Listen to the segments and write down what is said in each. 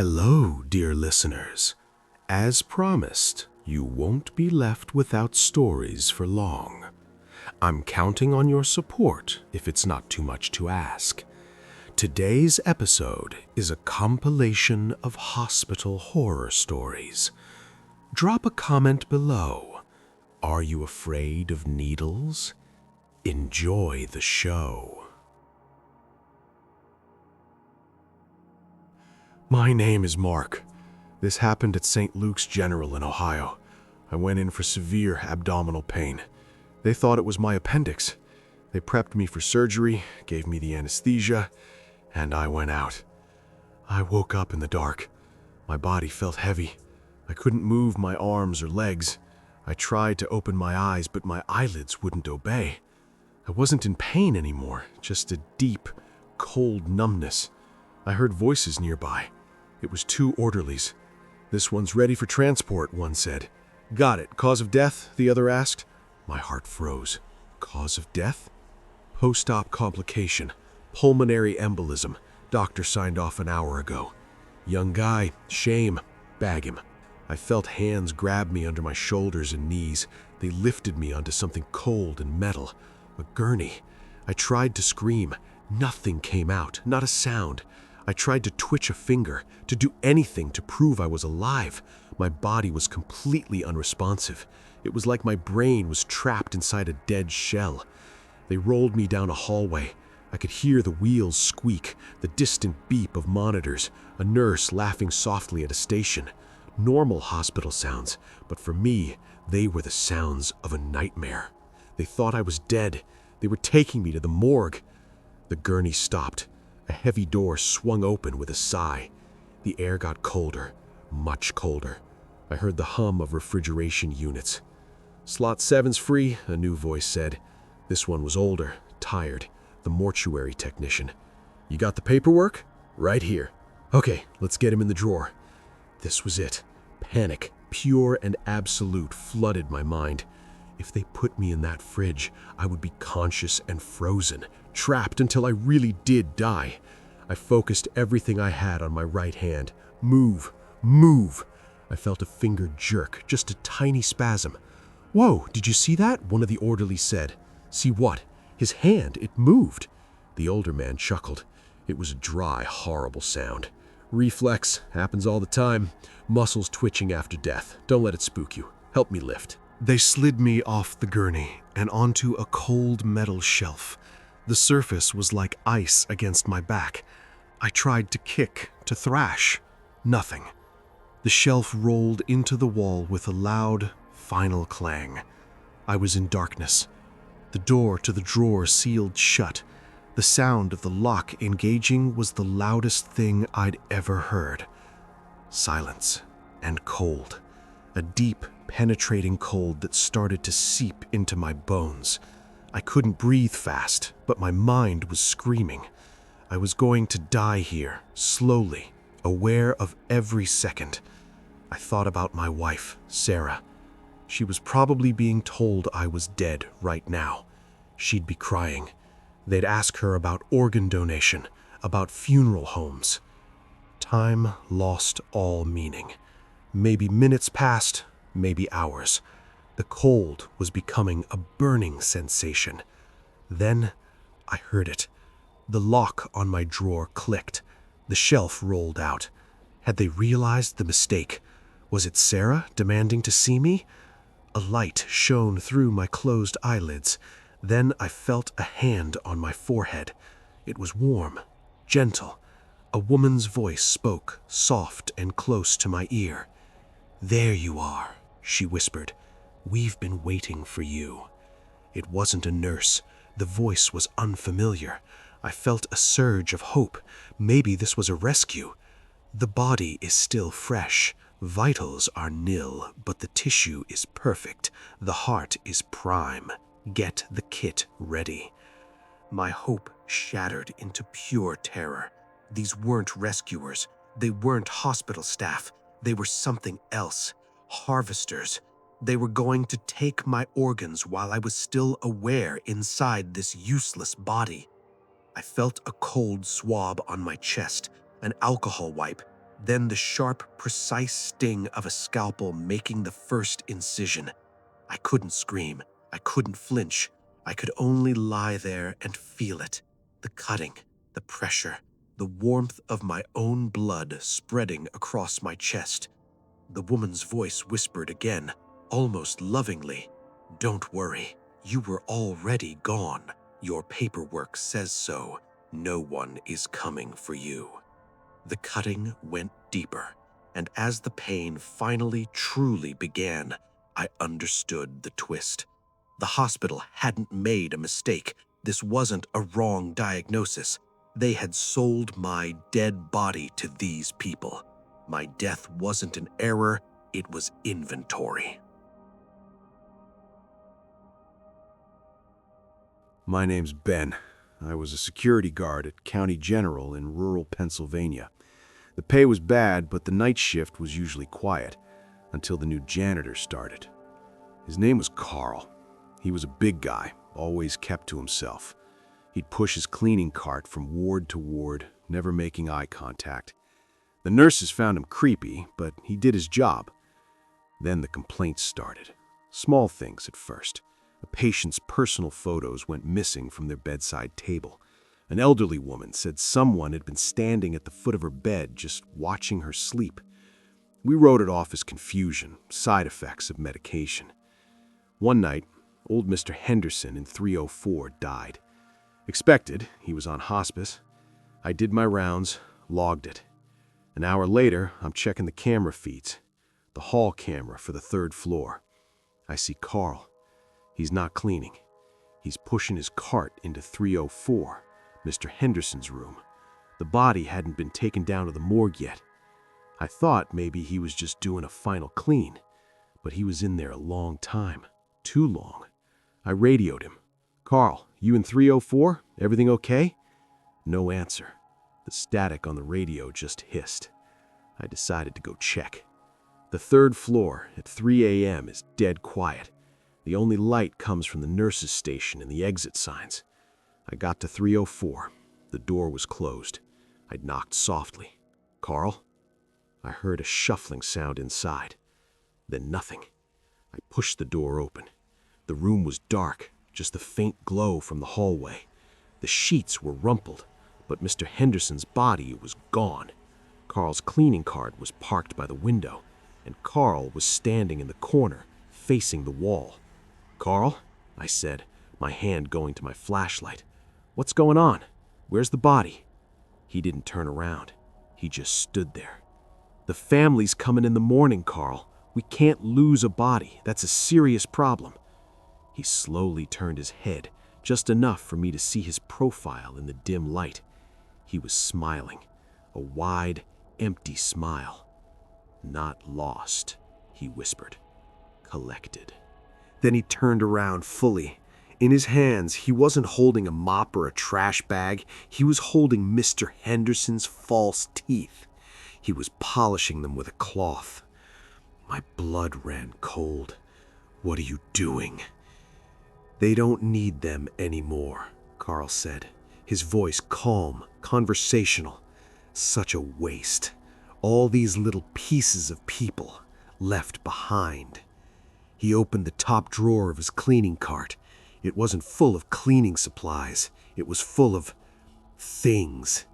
Hello, dear listeners. As promised, you won't be left without stories for long. I'm counting on your support if it's not too much to ask. Today's episode is a compilation of hospital horror stories. Drop a comment below. Are you afraid of needles? Enjoy the show. My name is Mark. This happened at St. Luke's General in Ohio. I went in for severe abdominal pain. They thought it was my appendix. They prepped me for surgery, gave me the anesthesia, and I went out. I woke up in the dark. My body felt heavy. I couldn't move my arms or legs. I tried to open my eyes, but my eyelids wouldn't obey. I wasn't in pain anymore, just a deep, cold numbness. I heard voices nearby. It was two orderlies. "This one's ready for transport," one said. "Got it. Cause of death?" the other asked. My heart froze. Cause of death? Post-op complication. Pulmonary embolism. Doctor signed off an hour ago. Young guy. Shame. Bag him. I felt hands grab me under my shoulders and knees. They lifted me onto something cold and metal. A gurney. I tried to scream. Nothing came out. Not a sound. I tried to twitch a finger, to do anything to prove I was alive. My body was completely unresponsive. It was like my brain was trapped inside a dead shell. They rolled me down a hallway. I could hear the wheels squeak, the distant beep of monitors, a nurse laughing softly at a station. Normal hospital sounds, but for me, they were the sounds of a nightmare. They thought I was dead. They were taking me to the morgue. The gurney stopped. A heavy door swung open with a sigh. The air got colder, much colder. I heard the hum of refrigeration units. "Slot 7's free," a new voice said. This one was older, tired, the mortuary technician. "You got the paperwork?" "Right here." "Okay, let's get him in the drawer." This was it. Panic, pure and absolute, flooded my mind. If they put me in that fridge, I would be conscious and frozen, trapped until I really did die. I focused everything I had on my right hand. Move, move. I felt a finger jerk, just a tiny spasm. "Whoa, did you see that?" one of the orderlies said. "See what?" "His hand, it moved." The older man chuckled. It was a dry, horrible sound. "Reflex, happens all the time. Muscles twitching after death. Don't let it spook you. Help me lift." They slid me off the gurney and onto a cold metal shelf. The surface was like ice against my back. I tried to kick, to thrash. Nothing. The shelf rolled into the wall with a loud, final clang. I was in darkness. The door to the drawer sealed shut. The sound of the lock engaging was the loudest thing I'd ever heard. Silence and cold. A deep, penetrating cold that started to seep into my bones. I couldn't breathe fast, but my mind was screaming. I was going to die here, slowly, aware of every second. I thought about my wife, Sarah. She was probably being told I was dead right now. She'd be crying. They'd ask her about organ donation, about funeral homes. Time lost all meaning. Maybe minutes passed, maybe hours. The cold was becoming a burning sensation. Then I heard it. The lock on my drawer clicked. The shelf rolled out. Had they realized the mistake? Was it Sarah demanding to see me? A light shone through my closed eyelids. Then I felt a hand on my forehead. It was warm, gentle. A woman's voice spoke, soft and close to my ear. "There you are," she whispered. "We've been waiting for you." It wasn't a nurse. The voice was unfamiliar. I felt a surge of hope. Maybe this was a rescue. "The body is still fresh. Vitals are nil, but the tissue is perfect. The heart is prime. Get the kit ready." My hope shattered into pure terror. These weren't rescuers. They weren't hospital staff. They were something else. Harvesters. They were going to take my organs while I was still aware inside this useless body. I felt a cold swab on my chest, an alcohol wipe. Then the sharp, precise sting of a scalpel making the first incision. I couldn't scream. I couldn't flinch. I could only lie there and feel it. The cutting, the pressure, the warmth of my own blood spreading across my chest. The woman's voice whispered again, almost lovingly, "Don't worry. You were already gone. Your paperwork says so. No one is coming for you." The cutting went deeper, and as the pain finally truly began, I understood the twist. The hospital hadn't made a mistake. This wasn't a wrong diagnosis. They had sold my dead body to these people. My death wasn't an error, it was inventory. My name's Ben. I was a security guard at County General in rural Pennsylvania. The pay was bad, but the night shift was usually quiet, until the new janitor started. His name was Carl. He was a big guy, always kept to himself. He'd push his cleaning cart from ward to ward, never making eye contact. The nurses found him creepy, but he did his job. Then the complaints started. Small things at first. A patient's personal photos went missing from their bedside table. An elderly woman said someone had been standing at the foot of her bed just watching her sleep. We wrote it off as confusion, side effects of medication. One night, old Mr. Henderson in 304 died. Expected, he was on hospice. I did my rounds, logged it. An hour later, I'm checking the camera feeds, the hall camera for the 3rd floor. I see Carl. He's not cleaning. He's pushing his cart into 304, Mr. Henderson's room. The body hadn't been taken down to the morgue yet. I thought maybe he was just doing a final clean, but he was in there a long time. Too long. I radioed him. "Carl, you in 304? Everything okay?" No answer. The static on the radio just hissed. I decided to go check. The 3rd floor at 3 a.m. is dead quiet. The only light comes from the nurse's station and the exit signs. I got to 304. The door was closed. I knocked softly. "Carl?" I heard a shuffling sound inside. Then nothing. I pushed the door open. The room was dark, just the faint glow from the hallway. The sheets were rumpled, but Mr. Henderson's body was gone. Carl's cleaning cart was parked by the window, and Carl was standing in the corner, facing the wall. "Carl?" I said, my hand going to my flashlight. "What's going on? Where's the body?" He didn't turn around. He just stood there. "The family's coming in the morning, Carl. We can't lose a body. That's a serious problem." He slowly turned his head, just enough for me to see his profile in the dim light. He was smiling, a wide, empty smile. "Not lost," he whispered. "Collected." Then he turned around fully. In his hands, he wasn't holding a mop or a trash bag. He was holding Mr. Henderson's false teeth. He was polishing them with a cloth. My blood ran cold. "What are you doing?" "They don't need them anymore," Carl said, his voice calm, conversational. "Such a waste. All these little pieces of people left behind." He opened the top drawer of his cleaning cart. It wasn't full of cleaning supplies. It was full of things.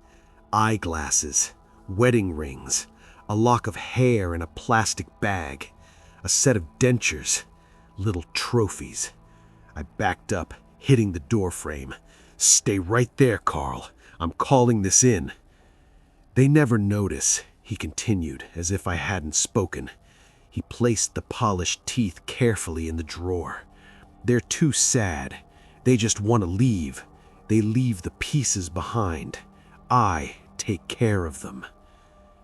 Eyeglasses, wedding rings, a lock of hair in a plastic bag, a set of dentures, little trophies. I backed up, hitting the door frame. "Stay right there, Carl. I'm calling this in." "They never notice," he continued, as if I hadn't spoken. He placed the polished teeth carefully in the drawer. "They're too sad. They just want to leave. They leave the pieces behind. I take care of them."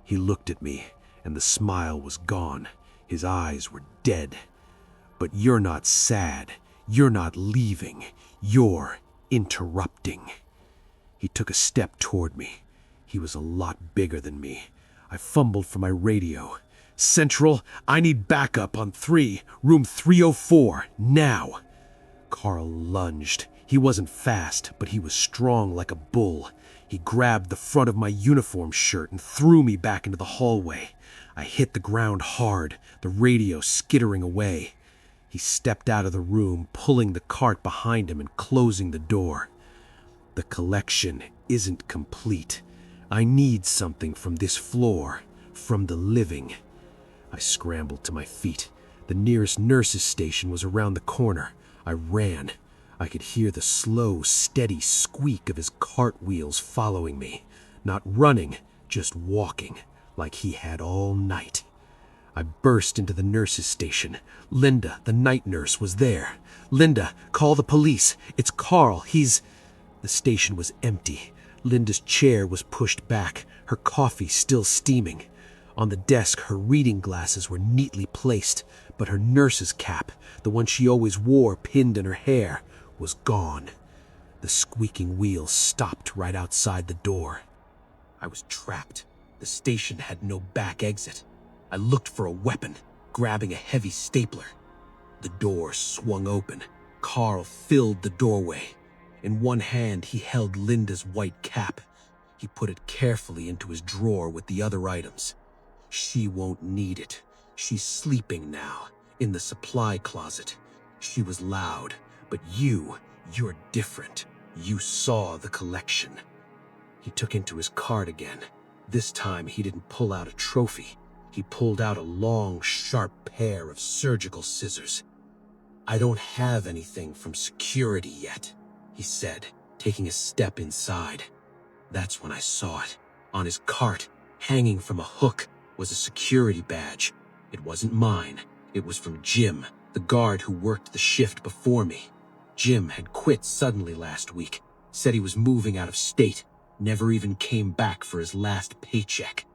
He looked at me, and the smile was gone. His eyes were dead. "But you're not sad. You're not leaving. You're interrupting." He took a step toward me. He was a lot bigger than me. I fumbled for my radio. "Central, I need backup on 3, room 304, now." Carl lunged. He wasn't fast, but he was strong like a bull. He grabbed the front of my uniform shirt and threw me back into the hallway. I hit the ground hard, the radio skittering away. He stepped out of the room, pulling the cart behind him and closing the door. The collection isn't complete. I need something from this floor, from the living. I scrambled to my feet. The nearest nurse's station was around the corner. I ran. I could hear the slow, steady squeak of his cartwheels following me. Not running, just walking, like he had all night. I burst into the nurse's station. Linda, the night nurse, was there. "Linda, call the police. It's Carl. He's..." The station was empty. Linda's chair was pushed back, her coffee still steaming. On the desk, her reading glasses were neatly placed, but her nurse's cap, the one she always wore pinned in her hair, was gone. The squeaking wheels stopped right outside the door. I was trapped. The station had no back exit. I looked for a weapon, grabbing a heavy stapler. The door swung open. Carl filled the doorway. In one hand, he held Linda's white cap. He put it carefully into his drawer with the other items. She won't need it. She's sleeping now, in the supply closet. She was loud, but you're different. You saw the collection. He took into his cart again. This time, he didn't pull out a trophy. He pulled out a long, sharp pair of surgical scissors. "I don't have anything from security yet," he said, taking a step inside. That's when I saw it. On his cart, hanging from a hook, was a security badge. It wasn't mine. It was from Jim, the guard who worked the shift before me. Jim had quit suddenly last week, said he was moving out of state, never even came back for his last paycheck.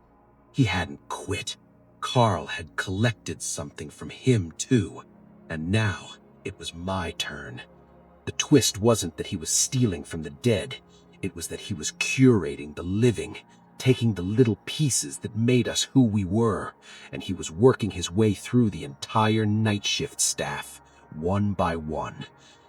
He hadn't quit. Carl had collected something from him too, and now it was my turn. The twist wasn't that he was stealing from the dead. It was that he was curating the living, taking the little pieces that made us who we were, and he was working his way through the entire night shift staff, one by one,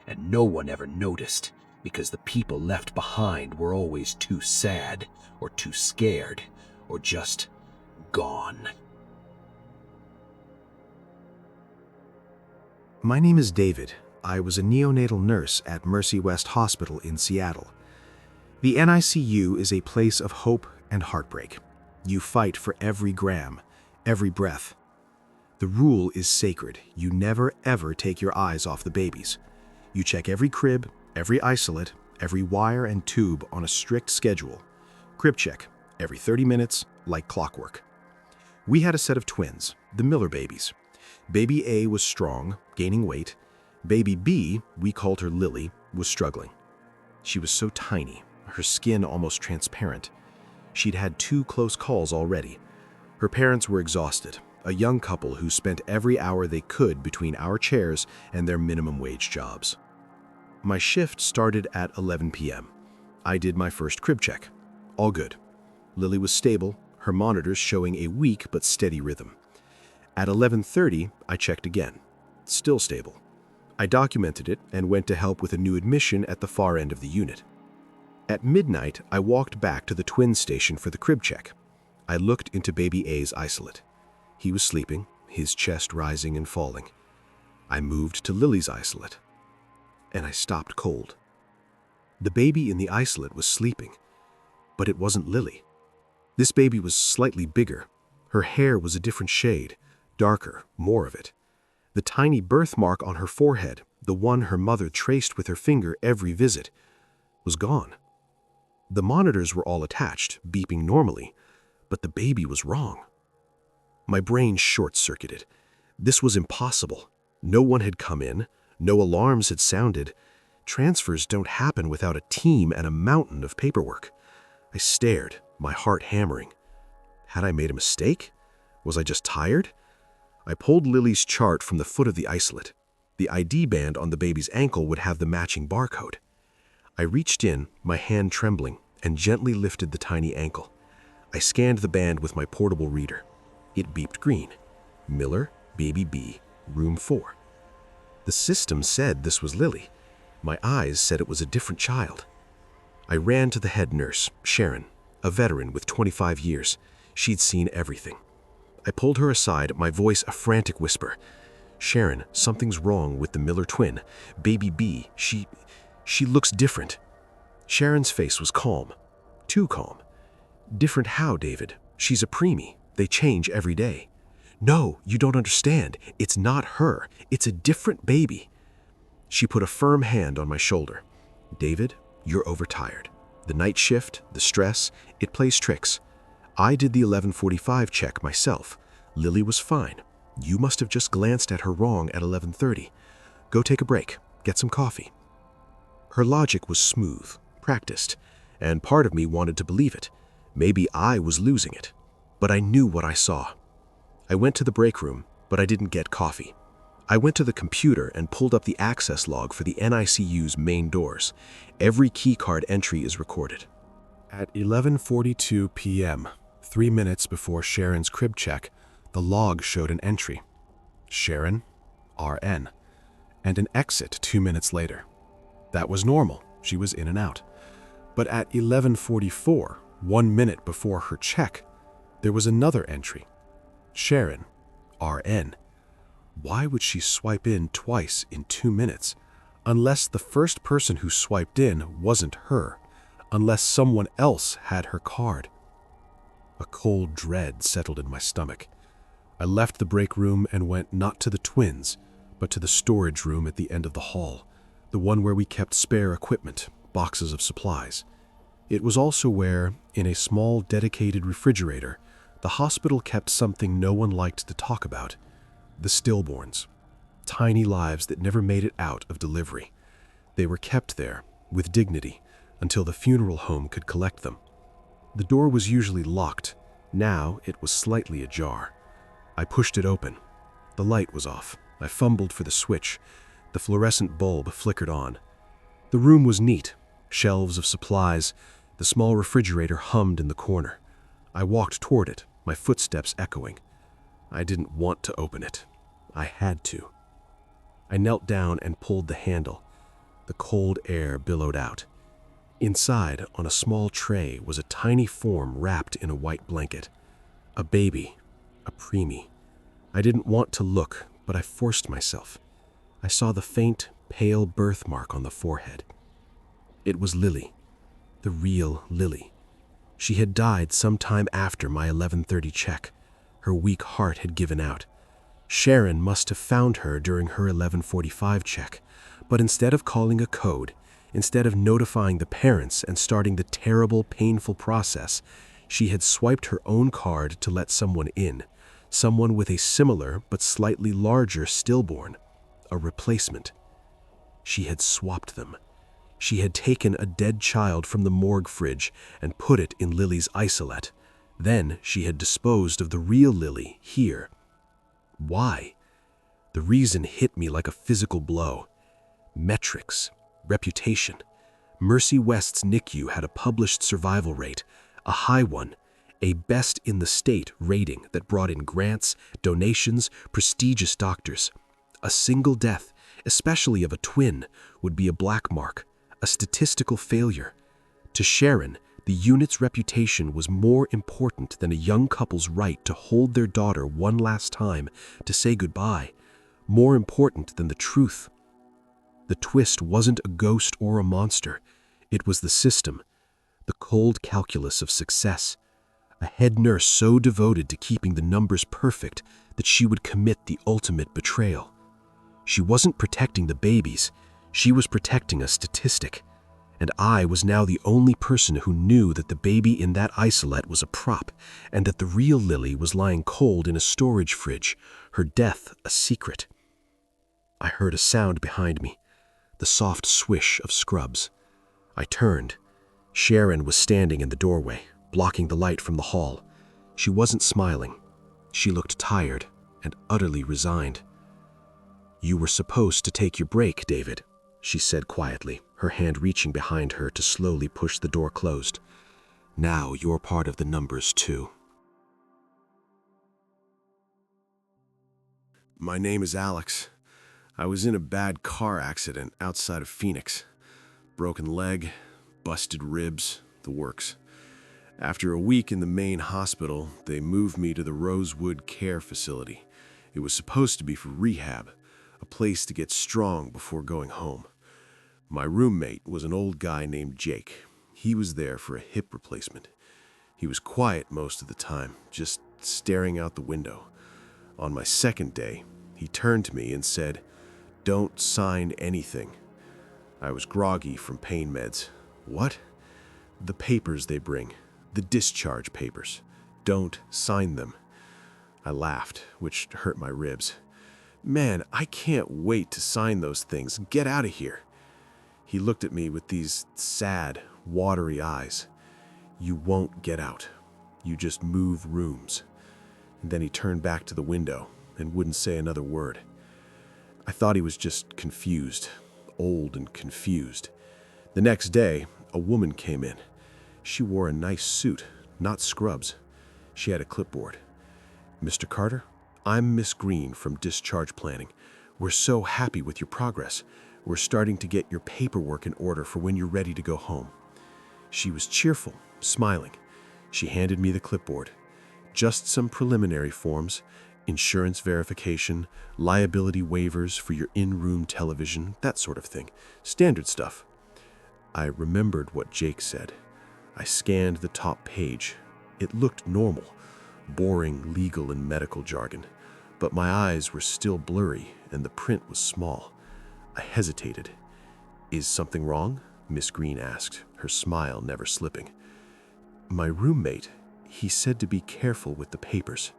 and no one ever noticed, because the people left behind were always too sad, or too scared, or just gone. My name is David. I was a neonatal nurse at Mercy West Hospital in Seattle. The NICU is a place of hope and heartbreak. You fight for every gram, every breath. The rule is sacred. You never ever take your eyes off the babies. You check every crib, every isolate, every wire and tube on a strict schedule. Crib check, every 30 minutes, like clockwork. We had a set of twins, the Miller babies. Baby A was strong, gaining weight. Baby B, we called her Lily, was struggling. She was so tiny, her skin almost transparent. She'd had 2 close calls already. Her parents were exhausted, a young couple who spent every hour they could between our chairs and their minimum wage jobs. My shift started at 11 p.m. I did my first crib check. All good. Lily was stable, her monitors showing a weak but steady rhythm. At 11:30, I checked again. Still stable. I documented it and went to help with a new admission at the far end of the unit. At midnight, I walked back to the twin station for the crib check. I looked into baby A's isolate. He was sleeping, his chest rising and falling. I moved to Lily's isolate, and I stopped cold. The baby in the isolate was sleeping, but it wasn't Lily. This baby was slightly bigger. Her hair was a different shade, darker, more of it. The tiny birthmark on her forehead, the one her mother traced with her finger every visit, was gone. The monitors were all attached, beeping normally, but the baby was wrong. My brain short-circuited. This was impossible. No one had come in, no alarms had sounded. Transfers don't happen without a team and a mountain of paperwork. I stared, my heart hammering. Had I made a mistake? Was I just tired? I pulled Lily's chart from the foot of the isolate. The ID band on the baby's ankle would have the matching barcode. I reached in, my hand trembling, and gently lifted the tiny ankle. I scanned the band with my portable reader. It beeped green. Miller, baby B, room 4. The system said this was Lily. My eyes said it was a different child. I ran to the head nurse, Sharon, a veteran with 25 years. She'd seen everything. I pulled her aside, my voice a frantic whisper. "Sharon, something's wrong with the Miller twin. Baby B, she looks different." Sharon's face was calm. Too calm. "Different how, David? She's a preemie. They change every day." "No, you don't understand. It's not her. It's a different baby." She put a firm hand on my shoulder. "David, you're overtired. The night shift, the stress, it plays tricks. I did the 11:45 check myself. Lily was fine. You must have just glanced at her wrong at 11:30. Go take a break. Get some coffee." Her logic was smooth, practiced, and part of me wanted to believe it. Maybe I was losing it. But I knew what I saw. I went to the break room, but I didn't get coffee. I went to the computer and pulled up the access log for the NICU's main doors. Every keycard entry is recorded. At 11:42 p.m., 3 minutes before Sharon's crib check, the log showed an entry. Sharon, RN, and an exit 2 minutes later. That was normal. She was in and out. But at 11:44, 1 minute before her check, there was another entry. Sharon, RN. Why would she swipe in twice in 2 minutes? Unless the first person who swiped in wasn't her. Unless someone else had her card. A cold dread settled in my stomach. I left the break room and went not to the twins, but to the storage room at the end of the hall, the one where we kept spare equipment, boxes of supplies. It was also where, in a small dedicated refrigerator, the hospital kept something no one liked to talk about: the stillborns. Tiny lives that never made it out of delivery. They were kept there, with dignity, until the funeral home could collect them. The door was usually locked. Now it was slightly ajar. I pushed it open. The light was off. I fumbled for the switch. The fluorescent bulb flickered on. The room was neat. Shelves of supplies. The small refrigerator hummed in the corner. I walked toward it, my footsteps echoing. I didn't want to open it. I had to. I knelt down and pulled the handle. The cold air billowed out. Inside, on a small tray, was a tiny form wrapped in a white blanket. A baby. A preemie. I didn't want to look, but I forced myself. I saw the faint, pale birthmark on the forehead. It was Lily. The real Lily. She had died some time after my 11:30 check. Her weak heart had given out. Sharon must have found her during her 11:45 check, but instead of calling a code, instead of notifying the parents and starting the terrible, painful process, she had swiped her own card to let someone in, someone with a similar but slightly larger stillborn, a replacement. She had swapped them. She had taken a dead child from the morgue fridge and put it in Lily's isolette. Then she had disposed of the real Lily here. Why? The reason hit me like a physical blow. Metrics. Reputation. Mercy West's NICU had a published survival rate, a high one, a best in the state rating that brought in grants, donations, prestigious doctors. A single death, especially of a twin, would be a black mark, a statistical failure. To Sharon, the unit's reputation was more important than a young couple's right to hold their daughter one last time to say goodbye, more important than the truth. The twist wasn't a ghost or a monster. It was the system, the cold calculus of success. A head nurse so devoted to keeping the numbers perfect that she would commit the ultimate betrayal. She wasn't protecting the babies. She was protecting a statistic. And I was now the only person who knew that the baby in that isolette was a prop, and that the real Lily was lying cold in a storage fridge, her death a secret. I heard a sound behind me, the soft swish of scrubs. I turned. Sharon was standing in the doorway, blocking the light from the hall. She wasn't smiling. She looked tired and utterly resigned. "You were supposed to take your break, David," she said quietly, her hand reaching behind her to slowly push the door closed. "Now you're part of the numbers too." My name is Alex. I was in a bad car accident outside of Phoenix. Broken leg, busted ribs, the works. After a week in the main hospital, they moved me to the Rosewood Care Facility. It was supposed to be for rehab, a place to get strong before going home. My roommate was an old guy named Jake. He was there for a hip replacement. He was quiet most of the time, just staring out the window. On my second day, he turned to me and said, "Don't sign anything." I was groggy from pain meds. What? The papers they bring. The discharge papers. Don't sign them. I laughed, which hurt my ribs. Man, I can't wait to sign those things. Get out of here. He looked at me with these sad, watery eyes. You won't get out. You just move rooms. And then he turned back to the window and wouldn't say another word. I thought he was just confused, old and confused. The next day, a woman came in. She wore a nice suit, not scrubs. She had a clipboard. "Mr. Carter, I'm Miss Green from Discharge Planning. We're so happy with your progress. We're starting to get your paperwork in order for when you're ready to go home." She was cheerful, smiling. She handed me the clipboard. Just some preliminary forms, insurance verification, liability waivers for your in-room television, that sort of thing. Standard stuff. I remembered what Jake said. I scanned the top page. It looked normal, boring legal and medical jargon, but my eyes were still blurry and the print was small. I hesitated. "Is something wrong?" Miss Green asked, her smile never slipping. "My roommate, he said to be careful with the papers."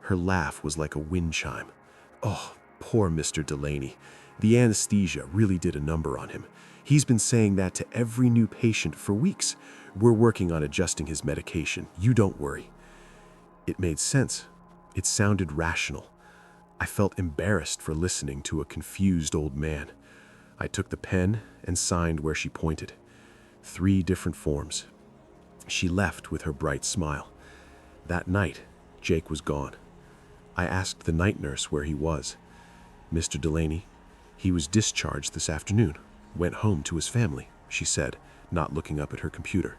Her laugh was like a wind chime. "Oh, poor Mr. Delaney. The anesthesia really did a number on him. He's been saying that to every new patient for weeks. We're working on adjusting his medication. You don't worry." It made sense. It sounded rational. I felt embarrassed for listening to a confused old man. I took the pen and signed where she pointed. 3 different forms. She left with her bright smile. That night, Jake was gone. I asked the night nurse where he was. "Mr. Delaney, he was discharged this afternoon. Went home to his family," she said, not looking up at her computer.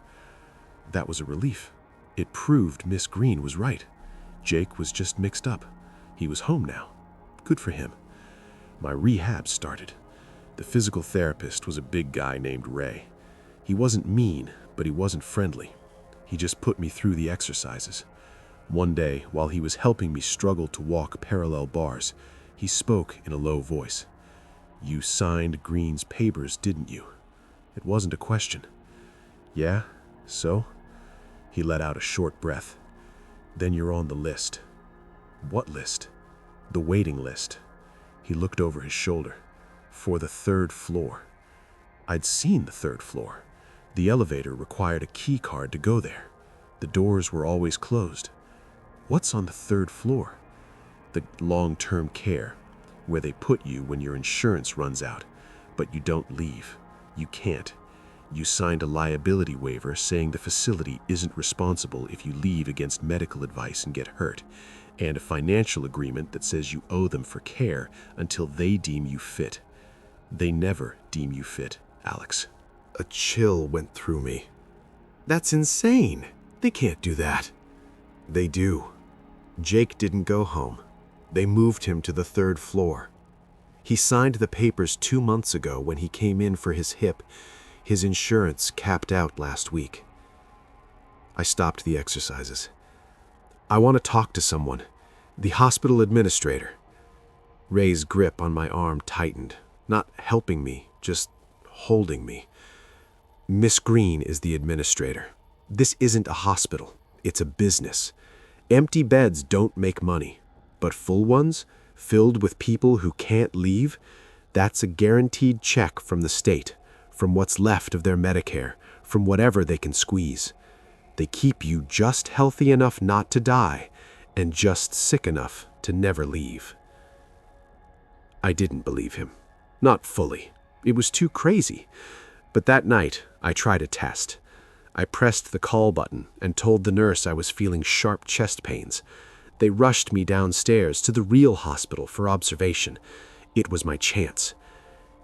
That was a relief. It proved Miss Green was right. Jake was just mixed up. He was home now. Good for him. My rehab started. The physical therapist was a big guy named Ray. He wasn't mean, but he wasn't friendly. He just put me through the exercises. One day, while he was helping me struggle to walk parallel bars, he spoke in a low voice. "You signed Green's papers, didn't you?" It wasn't a question. "Yeah, so?" He let out a short breath. "Then you're on the list." "What list?" "The waiting list." He looked over his shoulder. "For the 3rd floor." I'd seen the 3rd floor. The elevator required a key card to go there. The doors were always closed. What's on the 3rd floor? The long-term care, where they put you when your insurance runs out, but you don't leave. You can't. You signed a liability waiver saying the facility isn't responsible if you leave against medical advice and get hurt, and a financial agreement that says you owe them for care until they deem you fit. They never deem you fit, Alex. A chill went through me. That's insane. They can't do that. They do. Jake didn't go home. They moved him to the 3rd floor. He signed the papers 2 months ago when he came in for his hip. His insurance capped out last week. I stopped the exercises. "I want to talk to someone. The hospital administrator." Ray's grip on my arm tightened, not helping me, just holding me. "Miss Green is the administrator. This isn't a hospital. It's a business. Empty beds don't make money, but full ones, filled with people who can't leave, that's a guaranteed check from the state, from what's left of their Medicare, from whatever they can squeeze. They keep you just healthy enough not to die, and just sick enough to never leave." I didn't believe him. Not fully. It was too crazy. But that night, I tried a test. I pressed the call button and told the nurse I was feeling sharp chest pains. They rushed me downstairs to the real hospital for observation. It was my chance.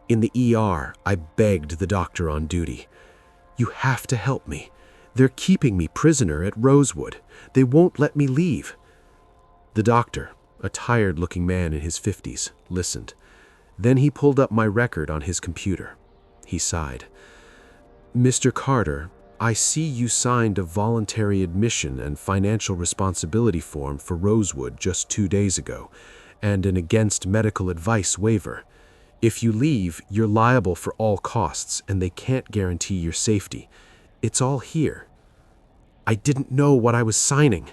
In the ER, I begged the doctor on duty. You have to help me. They're keeping me prisoner at Rosewood. They won't let me leave." The doctor, a tired-looking man in his 50s, listened. Then he pulled up my record on his computer. He sighed. "Mr. Carter, I see you signed a voluntary admission and financial responsibility form for Rosewood just 2 days ago, and an against medical advice waiver. If you leave, you're liable for all costs, and they can't guarantee your safety. It's all here." I didn't know what I was signing.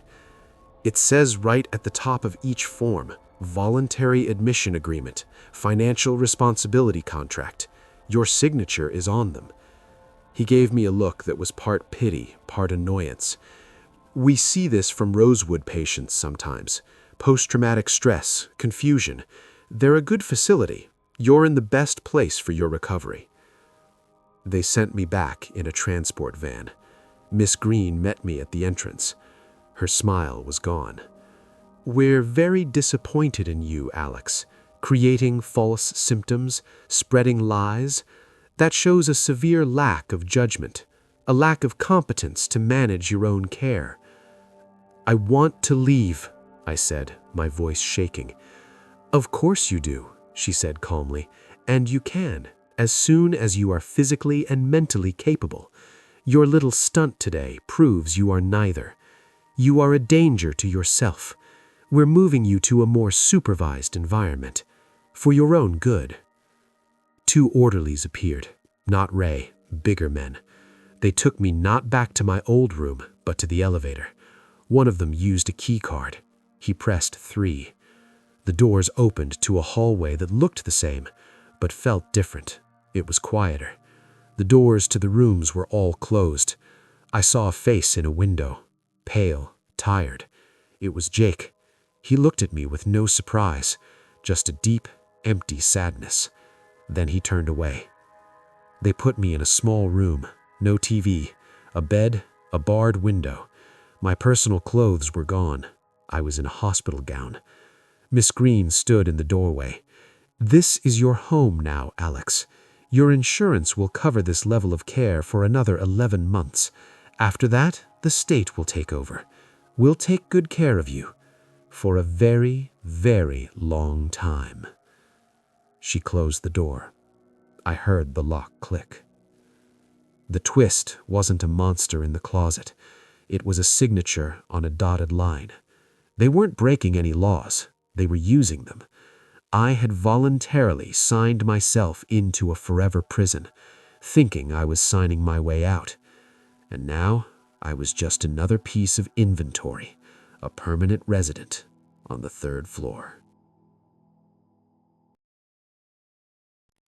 It says right at the top of each form, voluntary admission agreement, financial responsibility contract. Your signature is on them. He gave me a look that was part pity, part annoyance. "We see this from Rosewood patients sometimes. Post-traumatic stress, confusion. They're a good facility. You're in the best place for your recovery." They sent me back in a transport van. Miss Green met me at the entrance. Her smile was gone. "We're very disappointed in you, Alex. Creating false symptoms, spreading lies. That shows a severe lack of judgment, a lack of competence to manage your own care." "I want to leave," I said, my voice shaking. "Of course you do," she said calmly, "and you can, as soon as you are physically and mentally capable. Your little stunt today proves you are neither. You are a danger to yourself. We're moving you to a more supervised environment. For your own good." 2 orderlies appeared, not Ray, bigger men. They took me not back to my old room, but to the elevator. One of them used a key card. He pressed 3. The doors opened to a hallway that looked the same, but felt different. It was quieter. The doors to the rooms were all closed. I saw a face in a window, pale, tired. It was Jake. He looked at me with no surprise, just a deep, empty sadness. Then he turned away. They put me in a small room, no TV, a bed, a barred window. My personal clothes were gone. I was in a hospital gown. Miss Green stood in the doorway. "This is your home now, Alex. Your insurance will cover this level of care for another 11 months. After that, the state will take over. We'll take good care of you. For a very, very long time." She closed the door. I heard the lock click. The twist wasn't a monster in the closet. It was a signature on a dotted line. They weren't breaking any laws. They were using them. I had voluntarily signed myself into a forever prison, thinking I was signing my way out. And now I was just another piece of inventory, a permanent resident on the 3rd floor.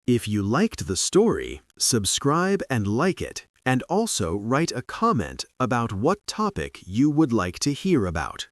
If you liked the story, subscribe and like it, and also write a comment about what topic you would like to hear about.